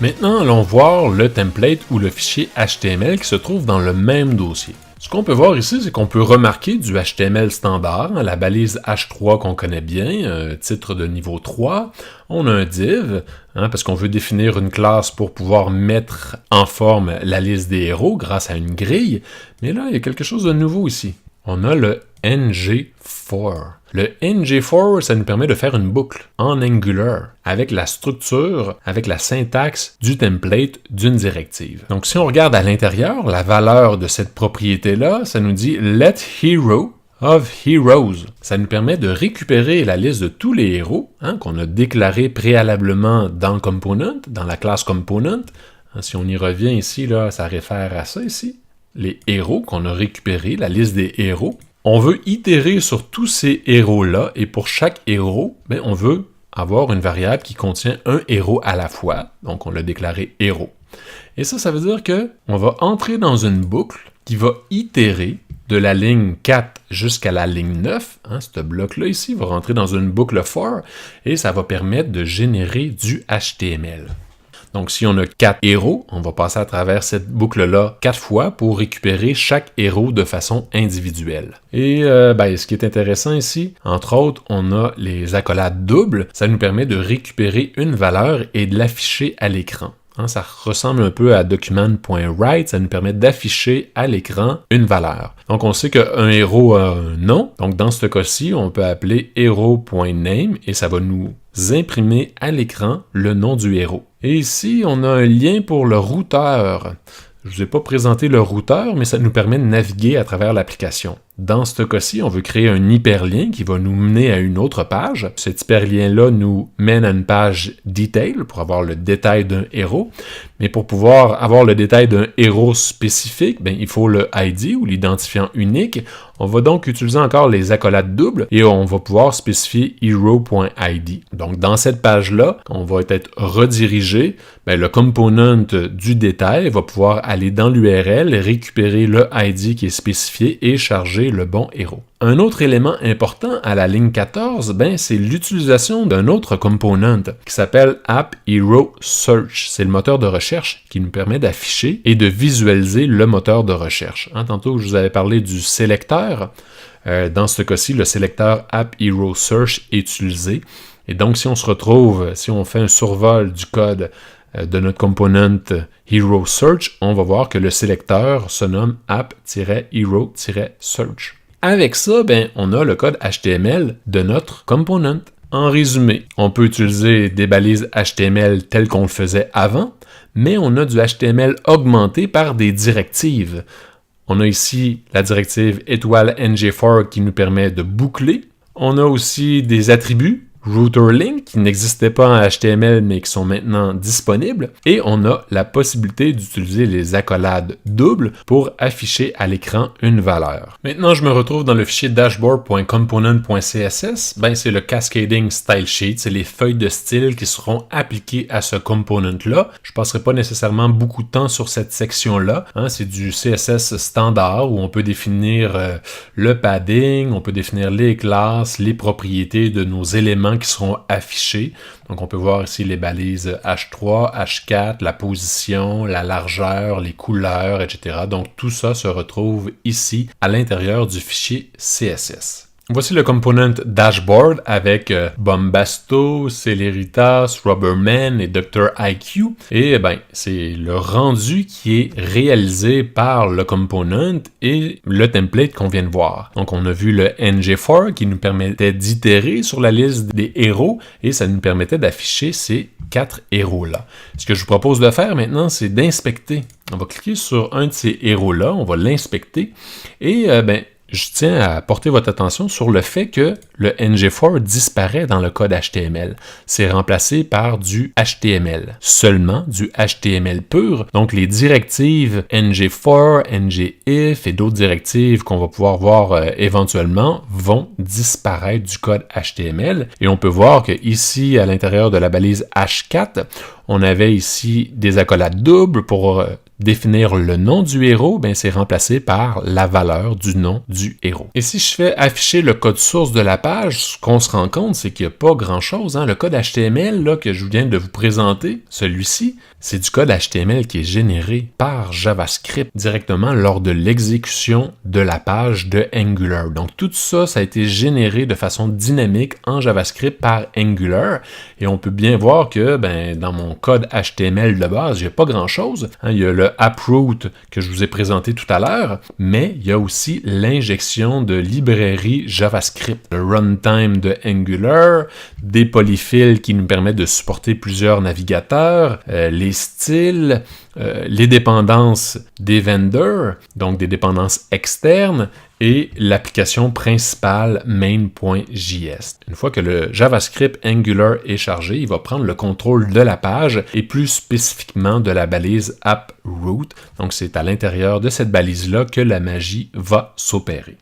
Maintenant, allons voir le template ou le fichier HTML qui se trouve dans le même dossier. Ce qu'on peut voir ici, c'est qu'on peut remarquer du HTML standard, la balise H3 qu'on connaît bien, titre de niveau 3. On a un div, parce qu'on veut définir une classe pour pouvoir mettre en forme la liste des héros grâce à une grille. Mais là, il y a quelque chose de nouveau ici. On a le ng4. Le ng4, ça nous permet de faire une boucle en Angular avec la structure, avec la syntaxe du template d'une directive. Donc si on regarde à l'intérieur, la valeur de cette propriété-là, ça nous dit let hero of heroes. Ça nous permet de récupérer la liste de tous les héros qu'on a déclarés préalablement dans le component, dans la classe component. Si on y revient ici, là, ça réfère à ça ici. Les héros qu'on a récupérés, la liste des héros. On veut itérer sur tous ces héros-là, et pour chaque héros, on veut avoir une variable qui contient un héros à la fois, donc on l'a déclaré héros. Et ça veut dire que on va entrer dans une boucle qui va itérer de la ligne 4 jusqu'à la ligne 9, ce bloc-là ici va rentrer dans une boucle for, et ça va permettre de générer du HTML. Donc, si on a 4 héros, on va passer à travers cette boucle-là 4 fois pour récupérer chaque héros de façon individuelle. Et ce qui est intéressant ici, entre autres, on a les accolades doubles. Ça nous permet de récupérer une valeur et de l'afficher à l'écran. Ça ressemble un peu à document.write, ça nous permet d'afficher à l'écran une valeur. Donc, on sait qu'un héros a un nom. Donc, dans ce cas-ci, on peut appeler hero.name et ça va nous imprimer à l'écran le nom du héros. Et ici, on a un lien pour le routeur. Je ne vous ai pas présenté le routeur, mais ça nous permet de naviguer à travers l'application. Dans ce cas-ci, on veut créer un hyperlien qui va nous mener à une autre page. Cet hyperlien-là nous mène à une page detail pour avoir le détail d'un héros. Mais pour pouvoir avoir le détail d'un héros spécifique, il faut le ID ou l'identifiant unique. On va donc utiliser encore les accolades doubles et on va pouvoir spécifier hero.id. Donc, dans cette page-là, on va être redirigé. Le component du détail va pouvoir aller dans l'URL, récupérer le ID qui est spécifié et charger le bon héros. Un autre élément important à la ligne 14, c'est l'utilisation d'un autre component qui s'appelle App Hero Search. C'est le moteur de recherche qui nous permet d'afficher et de visualiser le moteur de recherche. Tantôt, je vous avais parlé du sélecteur. Dans ce cas-ci, le sélecteur App Hero Search est utilisé. Et donc, si on fait un survol du code de notre component Hero Search, on va voir que le sélecteur se nomme app-hero-search. Avec ça, on a le code HTML de notre component. En résumé, on peut utiliser des balises HTML telles qu'on le faisait avant, mais on a du HTML augmenté par des directives. On a ici la directive étoile ng4 qui nous permet de boucler. On a aussi des attributs router-link qui n'existaient pas en HTML mais qui sont maintenant disponibles. Et on a la possibilité d'utiliser les accolades doubles pour afficher à l'écran une valeur. Maintenant, je me retrouve dans le fichier dashboard.component.css. C'est le cascading style sheet, c'est les feuilles de style qui seront appliquées à ce component-là. Je ne passerai pas nécessairement beaucoup de temps sur cette section-là. C'est du CSS standard où on peut définir le padding, on peut définir les classes, les propriétés de nos éléments qui seront affichés. Donc, on peut voir ici les balises H3, H4, la position, la largeur, les couleurs, etc. Donc, tout ça se retrouve ici à l'intérieur du fichier CSS. Voici le component dashboard avec Bombasto, Celeritas, Rubberman et Dr. IQ. Et c'est le rendu qui est réalisé par le component et le template qu'on vient de voir. Donc, on a vu le ng4 qui nous permettait d'itérer sur la liste des héros et ça nous permettait d'afficher ces 4 héros-là. Ce que je vous propose de faire maintenant, c'est d'inspecter. On va cliquer sur un de ces héros-là, on va l'inspecter et je tiens à porter votre attention sur le fait que le ng4 disparaît dans le code HTML. C'est remplacé par du HTML, seulement du HTML pur. Donc, les directives ng4, ngIf et d'autres directives qu'on va pouvoir voir éventuellement vont disparaître du code HTML. Et on peut voir que ici, à l'intérieur de la balise H4, on avait ici des accolades doubles pour définir le nom du héros, ben c'est remplacé par la valeur du nom du héros. Et si je fais afficher le code source de la page, ce qu'on se rend compte, c'est qu'il n'y a pas grand-chose. Le code HTML là, que je viens de vous présenter, celui-ci, c'est du code HTML qui est généré par JavaScript directement lors de l'exécution de la page de Angular. Donc tout ça, ça a été généré de façon dynamique en JavaScript par Angular. Et on peut bien voir que dans mon code HTML de base, il n'y a pas grand-chose. Il y a le AppRoot que je vous ai présenté tout à l'heure, mais il y a aussi l'injection de librairies JavaScript, le runtime de Angular, des polyfills qui nous permettent de supporter plusieurs navigateurs, les styles, les dépendances des vendors, donc des dépendances externes, et l'application principale main.js. Une fois que le JavaScript Angular est chargé, il va prendre le contrôle de la page et plus spécifiquement de la balise AppRoot. Donc c'est à l'intérieur de cette balise-là que la magie va s'opérer.